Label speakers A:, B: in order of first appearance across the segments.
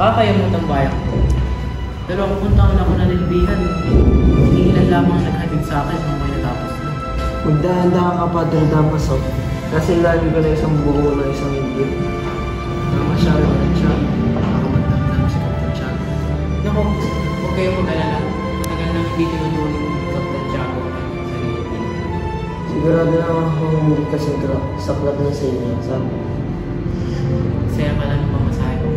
A: Nakakayamot ang bayan ko. Pero kung taon ako nanilbihan, ilan lamang ang naghatid sa akin nung may natapos na.
B: Magdahanda ka, Padre Damaso. Kasi ilalim ko na isang buo na isang inggit. Na masyado na siya. Nakamatandang si Captain Tiago.
A: Naku, huwag kayong mag-alala. Matagal nang hindi tinutuloy ng Captain Tiago sa Lilitin.
B: Sigurado na ako hindi kasi saklat na sa inyo. Sabi.
A: Masaya ka lang ang pamasahe ko.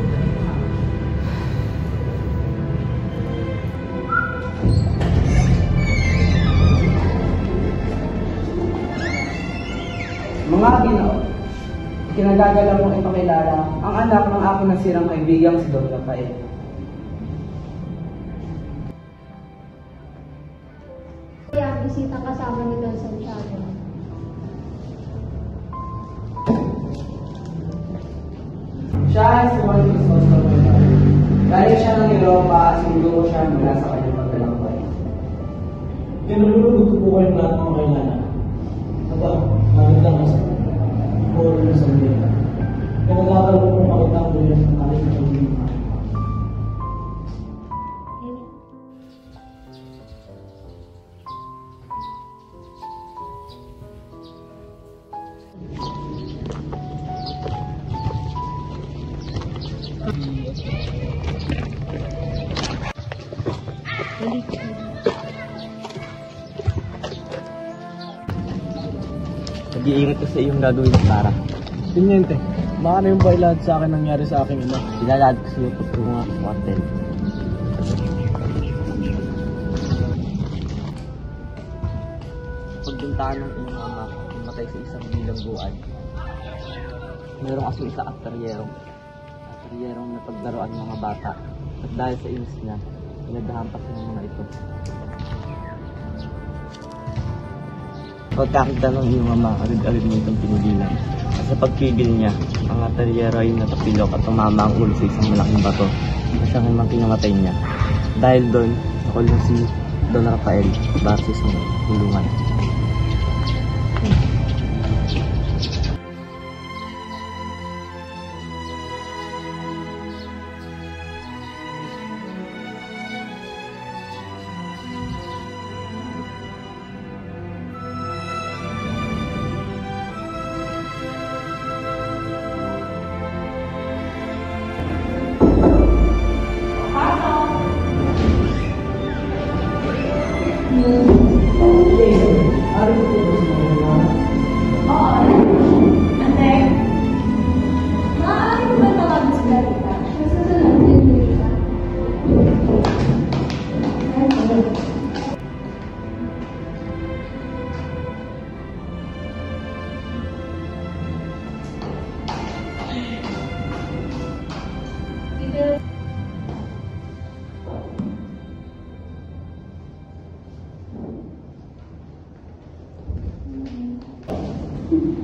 C: Mga Ginoo, kinagagala mong ipakilala ang anak ng aking nasirang kaibigang si Don Rafael.
D: Kaya ang bisita kasama ni Don Santiago.
C: Siya ay si Juan Crisostomo Rafael. Galing siya ng Europa at sinulo siya mula sa kanyang paglalakbay.
B: Tinulunod ko po kayo lahat ng kailangan. Aba, magandang kasi. Puro na sa mga. Kaya nagkakaroon ko makita ang bulan ng aking kaibigan.
E: Nag-iingat ko sa iyong gagawin, Sarah.
B: Tiniente, baka na yung bailad sa akin nangyari sa aking ina.
E: Ilalad ko sa iyo pagtunga sa kwartel. Pagpuntaan ng iyong ama, matay sa isang bilangguan. Mayroong asong isa aktaryerong napaglaruan ng mga bata. At dahil sa inis niya, pinaghahampas ng mga ito. Pagkakita ng iyong ama, agad-agad mo itong pinugilan. At sa pagpigil niya, ang ataryero ay natapilok at tumama ang ulo sa isang malaking bato na siyang himang kinamatay niya. Dahil doon, nakulong si Don Rafael basis ng kulungan.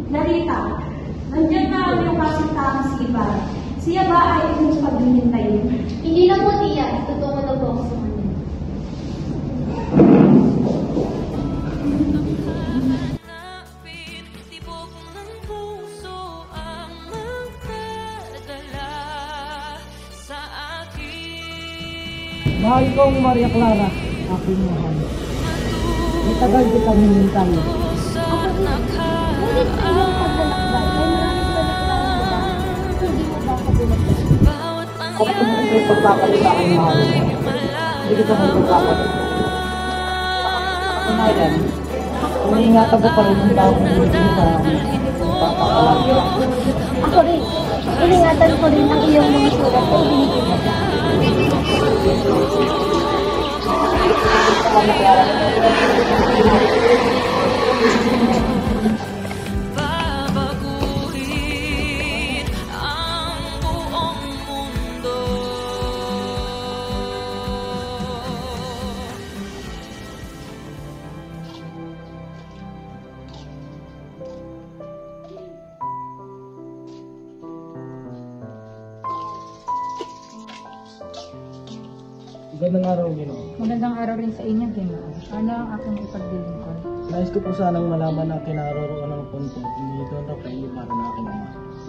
D: Narita, nandiyan na ang iyong kasintahan si Ibarra. Siya ba ay inyong paghihintayin? Hindi na po tiyan. Tutungo na po ako sa kanya.
C: Mahal kong Maria Clara, aking mahal. Itagal kita hinintay.
D: Ngunit sa iyong paglalakbay, ay maraming panaklalang hindi mo ba kabulagay?
C: Kung may pagkakalit aking mahal, hindi kita magpagkakalit. Kanayan, iniingatan ko pa rin ang taong hindi sa pagkakalit.
D: Ako rin. Iningatan ko rin ang iyong mga sulat ay binibigay.
F: Babaguhin ang buong mundo.
B: Magandang araw, Ginoo.
G: Magandang araw rin sa inyo, Ginoo. Ano ang aking ipaglilingkod?
B: Nais ko po sanang malaman na kinaroroonan ng punto ni Don Rafael para na aking ama.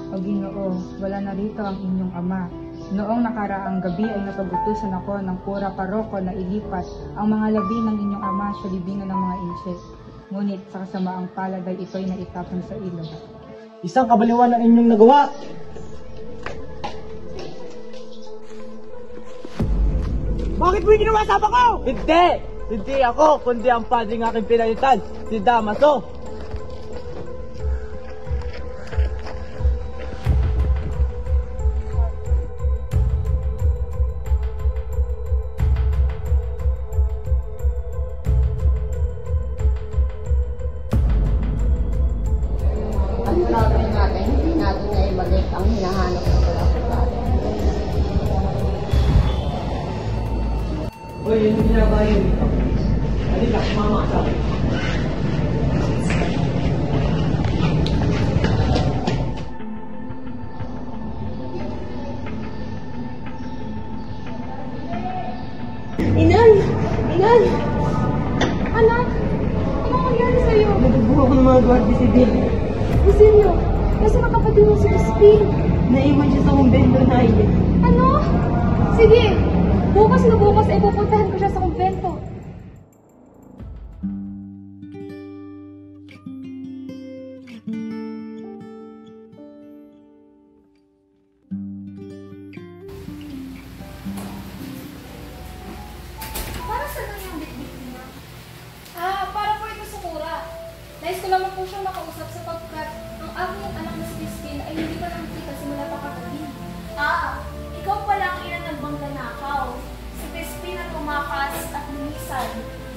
G: O Ginoo, wala na rito ang inyong ama. Noong nakaraang gabi ay napagutusan ako ng pura paroko na ilipat ang mga labi ng inyong ama sa libingan ng mga inche. Ngunit sa kasamaang palad ay ito'y naitapon sa ilog.
B: Isang kabaliwan ang inyong nagawa. Bakit mo yung ginawa sa ko?
E: Hindi! Hindi ako, kundi ang padring aking pinalitan, si Damaso.
H: Ang gagawin natin, hindi natin na ibalik ang hinahanap ng kalapatan.
B: Uy, yun yung ginagawa yun dito. Halika, sumama ka sa akin.
D: Inay! Inay! Anak! Anong nangyari sa'yo?
B: Nabubuha ko ng mga guardia civil.
D: Basilio, nasa nakapatid mo si Crispin.
B: Naiwan siya sa kumbento na iyan.
D: Ano? Sige, bukas na bukas ay pupuntahan ko siya sa kumbento.
I: Para saan ang yung bitbit niya? Para po ito sa Kura. Nais ko lamang po siyang makausap sapagkat ang aking anak na si Crispin ay hindi pa nakikita simula pa kagabi. Ikaw pala ang ina ng bangganakaw. Si Crispin ang tumakas at lumisan.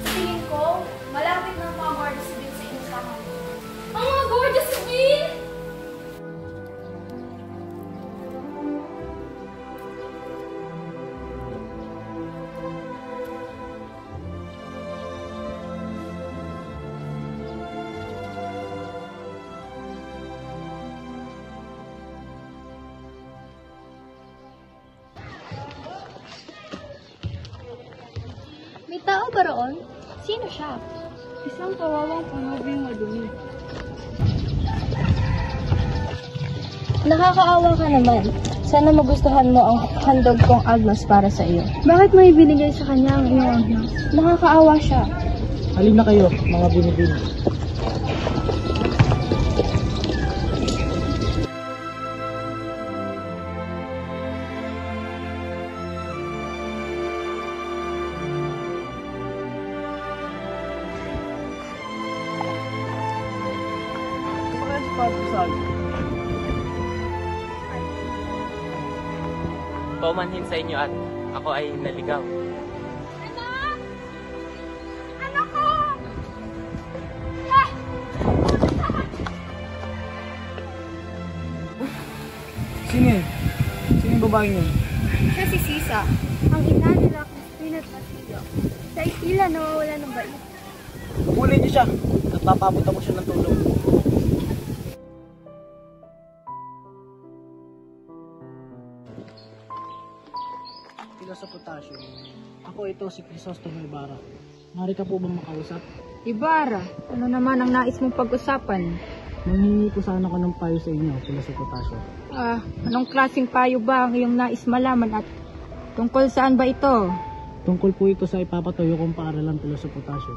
I: Sa tingin ko, malapit ng mga Guardia Civil sa inyong kamay. Ang mga Guardia Civil!
D: May tao ba roon? Sino siya?
G: Isang kawawang pangabing madumi.
D: Nakakaawa ka naman. Sana magustuhan mo ang handog kong agnos para sa iyo.
G: Bakit mo ibinigay sa kanya ang iyong agnos?
D: Nakakaawa siya.
B: Halin na kayo, mga binibini.
E: Paumanhin sa inyo at ako ay naligaw.
I: Anak! Anak ko!
B: Sino yun? Sino yung babaeng yun?
I: Siya si Sisa, ang ina nila Crispin at Basilio. Sa tila nawawala ng bait.
B: Pagulin niyo siya. Nagpapabot ako siya ng tulong. Kilo sa potasyo. Ako ito si Crisostomo Ibarra. Mari ka po bang makausap?
G: Ibarra, ano naman ang nais mong pag-usapan?
B: Manghingi po sana ako ng payo sa inyo, Kilo sa potasyo.
G: Anong klaseng payo ba ang iyong nais malaman at tungkol saan ba ito?
B: Tungkol po ito sa ipapatuyo kong paaralan Kilo sa potasyo.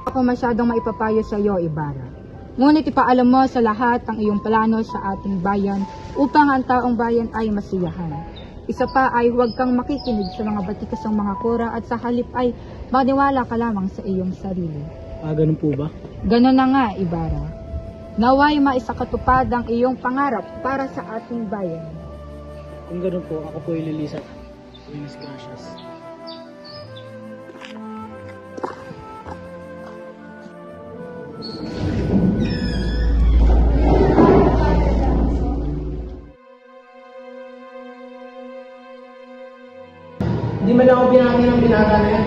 G: Ako masyadong maipapayo sa iyo, Ibarra. Ngunit ipaalam mo sa lahat ang iyong plano sa ating bayan upang ang taong bayan ay masiyahan. Isa pa ay huwag kang makikinig sa mga batikasang mga kura at sa halip ay maniwala ka lamang sa iyong sarili.
B: Ganun po ba?
G: Ganun na nga, Ibarra. Naway maisakatupad ang iyong pangarap para sa ating bayan.
B: Kung ganun po, ako po ililisat. Buenas gracias.
C: Hindi man lang ako binati ng binata na yan.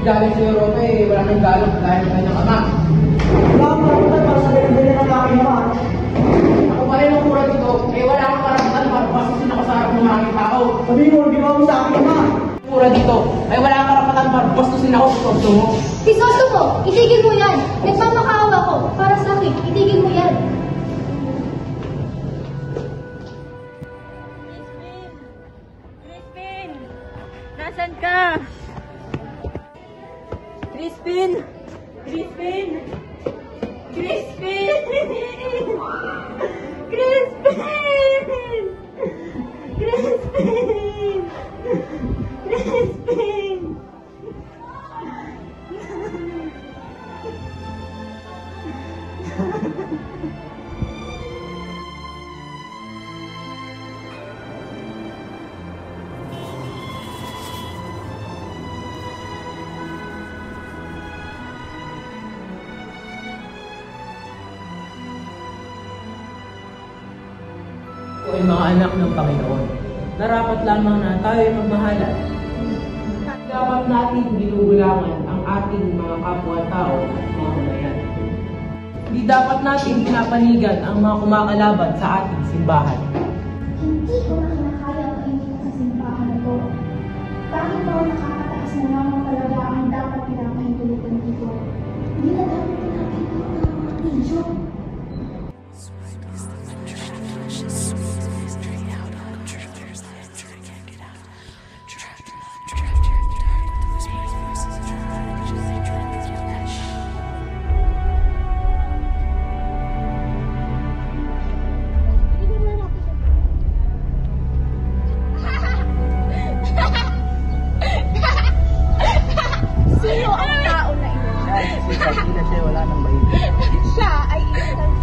C: Galing sa Europa eh, wala nang galong dahil ng kanyang ama. Wala akong karapatan para sa binabili ng aking ama. Ako pa rin ang kura dito, eh wala akong karapatan para pasasin ako sa harap ng mga tao. Sabihin mo, ginawa mo sa aking ama. Kura dito, ay wala akong karapatan para bastusin ako sa torso mo.
D: Crisostomo, itigil mo yan. Nagmamakaawa ko. Para sa akin, itigil mo yan.
E: Crispin!
G: Crispin! Crispin! Crispin! Crispin! Crispin! Crispin!
A: Ay mga anak ng Panginoon, narapat lamang na tayo ay magmahalan. Dapat natin ginugulangan ang ating mga kapwa-tao at mga manayan. Hindi dapat natin pinapanigan ang mga kumakalaban sa ating simbahan.
D: Hindi ko na kinakaya ang init sa simbahan na to. Bakit ba nakakataas na lamang talaga ang dapat pinapahintulutan dito? Hindi na dapat pinapahintulutan ang mga ninyo. Sino ang tao na ito?
B: Hindi na siya, wala nang bait.
D: Siya ay isang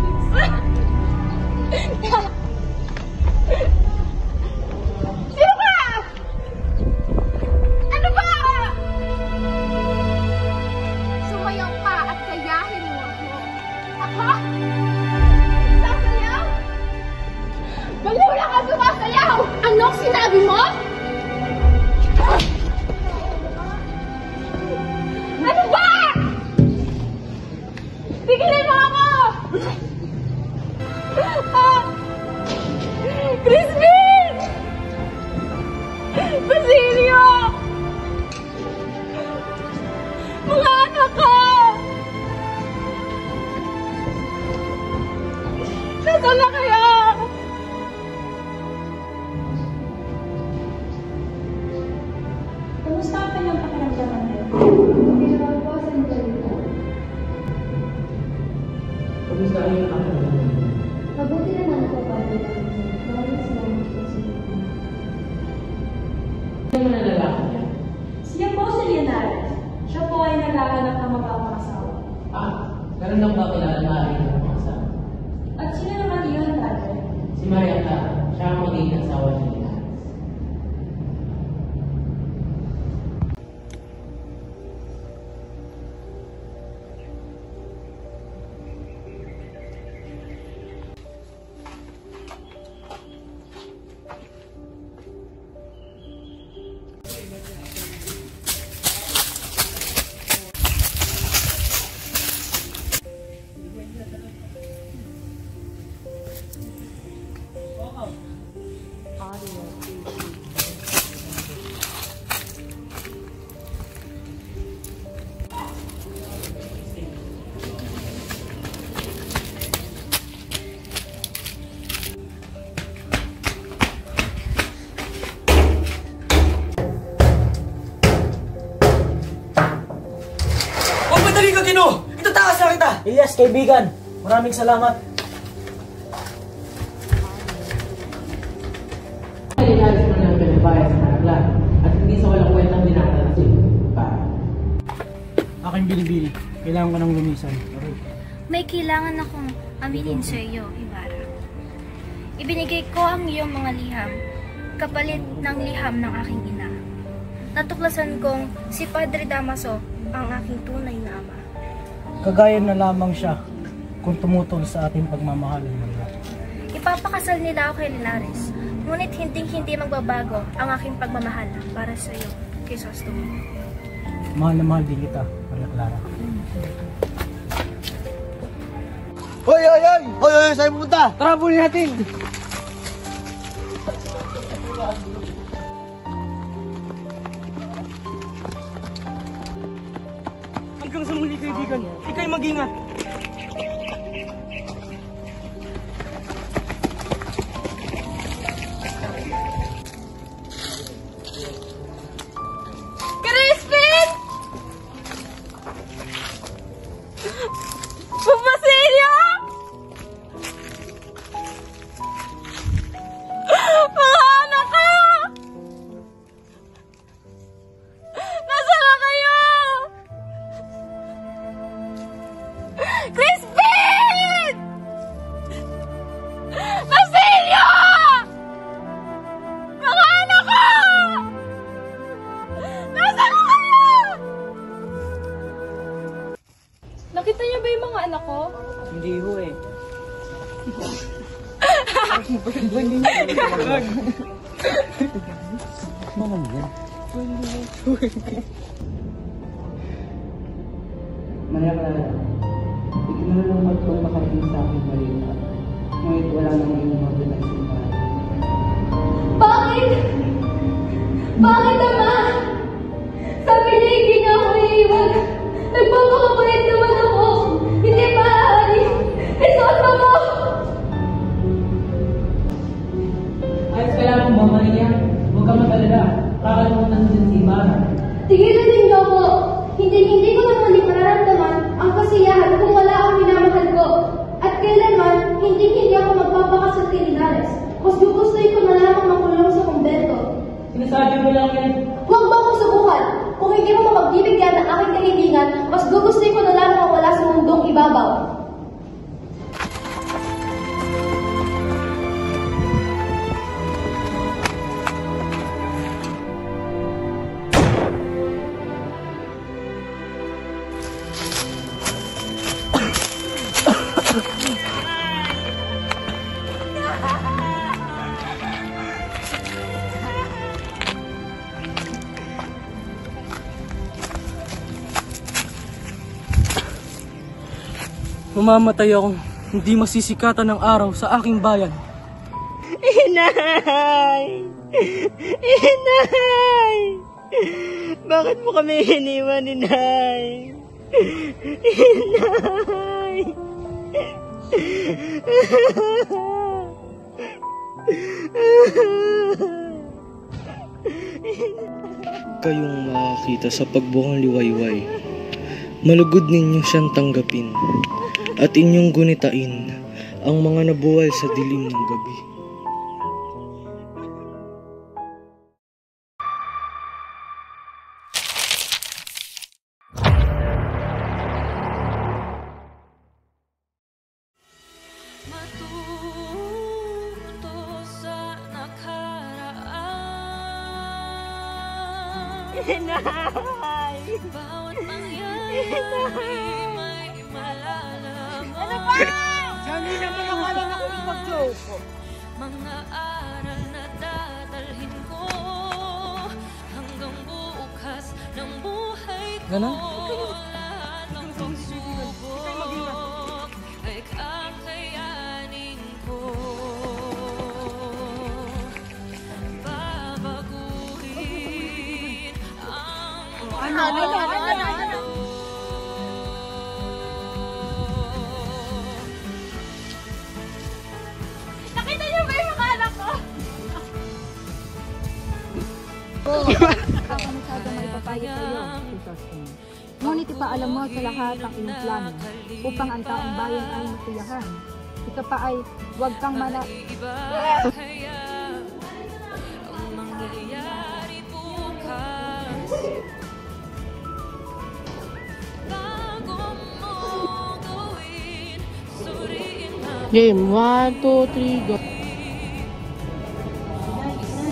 D: Sino ka? Ano ba? Sumayaw ka at gayahin mo ako. Ako? Sasayaw? Baliw lang ka sumasayaw! Anong sinabi mo? Ano ba? Tigilin mo ako! Crispin! Basilio! Mga anak ko! Nasaan na kaya?
I: Kamusta ang kanyang pakiramdaman ngayon?
A: Kamusta ang iyong pakiramdaman?
D: Mabuti naman ako, Padre. Maraming salamat po sa inyo.
A: Ano na lalaki niya?
I: Siya po si Leonardo. Siya po ay naghahanap ng magpapakasawa.
A: Ganun lang ba kilala natin ng mga asawa?
I: At sino naman yun, Padre?
A: Si Maria Clara, siya ang magiging asawa niya ni Hans.
C: Itatakas na kita!
B: Elias, kaibigan, maraming salamat.
A: Inalis mo ng pinabayad sa haraplan at hindi sa walang kwentang dinatalasin.
B: Aking bilibili, kailangan ko ng lumisan.
J: May kailangan akong aminin sa iyo, Ibarra. Ibinigay ko ang iyong mga liham, kapalit ng liham ng aking ina. Natuklasan kong si Padre Damaso ang aking tunay na ama.
B: Kagaya na lamang siya kung tumutol sa ating pagmamahal.
J: Ipapakasal nila ako kay Linares, ngunit hindi magbabago ang aking pagmamahal para sa iyo, Crisostomo.
B: Mahal na mahal din kita, Maria Clara.
C: Hoy! Saan pupunta?
B: Tara, bunin natin! Hanggang sa muli, kaibigan. Ika'y mag-ingat.
D: Crispin!
B: Hindi ho eh.
C: Maria Clara, ikinalulungkot kong makarating sa aking balita. Ngunit wala nang iyong mabunay simbahan.
I: Bakit? Bakit, Ama? Sabi niya, hindi niya ako iiwan. Nagpapakabait naman ako. Hindi maaari. Isuot ako!
A: Ayos ka lang ba, Maria? Huwag ka mag-alala. Kakalimutan din si Ibarra.
I: Tigilan ninyo ako. Hindi ko naman mararamdaman ang kasiyahan kung wala ang minamahal ko. At kailanman, hindi ako magpapakasal kay Linares. Mas gugustuhin ko na lamang makulong sa kumbento.
A: Sinasabi mo lang yan.
I: Huwag mo akong subukan. Kung hindi mo mapagbibigyan ng aking kahilingan, mas gugustuhin ko na lamang wala sa mundong ibabaw.
B: Mamamatay akong hindi masisikatan ng araw sa aking bayan.
E: Inay! Inay! Bakit mo kami iniwan, Inay? Inay!
B: Kayong makakita sa pagbukang liwayway, malugod ninyo siyang tanggapin at inyong gunitain ang mga nabuhay sa dilim ng gabi.
F: Matuto sa nakaraan.
E: Inay!
F: Bawat mangyari may malalaman.
H: Ano ba? Sani naman akala na kung mag-joke.
F: Mga aral na dadalhin ko hanggang bukas ng buhay ko.
B: Ganon?
F: Lahat ng pagsubok ay kakayanin ko. Babaguhin ang
H: Ano?
I: Nakita niyo ba yung mga anak ko?
G: Ang masyadong may papayo sa iyo, Chrysostom. Ngunit ipaalam mo sa lahat ang iyong plano upang ang taong bayan ay masiyahan. Ito pa ay huwag kang
F: iba kaya ang mangyayari bukas. Bago mo gawin, suriin na
C: Game, 1, 2, 3, go.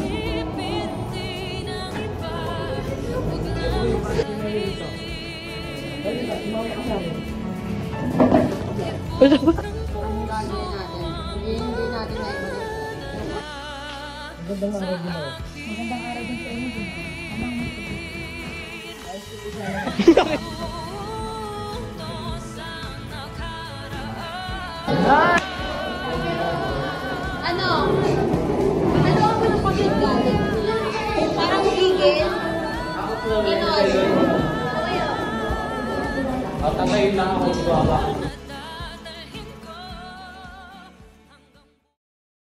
F: isipin din ang iba. Huwag lang sarili.
H: Hindi natin na
G: magandang araw din sa inyo.
I: Ano? Ano ako ng pagkagalit? Parang gigil? Ganon.
A: At ngayon lang ako ito,